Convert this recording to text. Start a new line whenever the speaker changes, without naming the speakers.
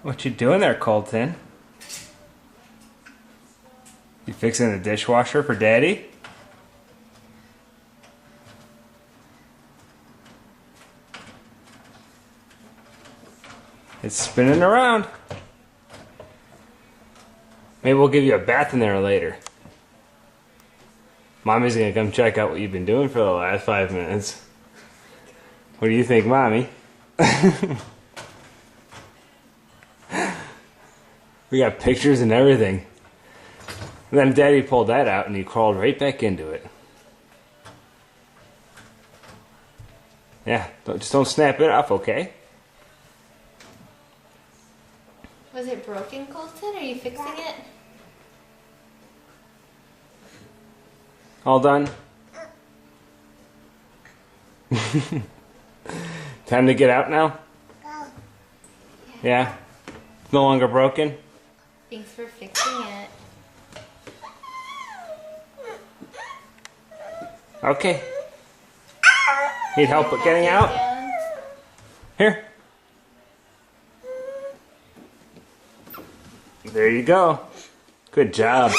What you doing there, Colton? You fixing the dishwasher for Daddy? It's spinning around. Maybe we'll give you a bath in there later. Mommy's gonna come check out what you've been doing for the last 5 minutes. What do you think, Mommy? We got pictures and everything. And then Daddy pulled that out and he crawled right back into it. Yeah, just don't snap it off, okay?
Was it broken, Colton? Are you fixing it?
All done? Time to get out now? Yeah? It's no longer broken?
Thanks for fixing it.
Okay. Need help with getting out? Here. There you go. Good job.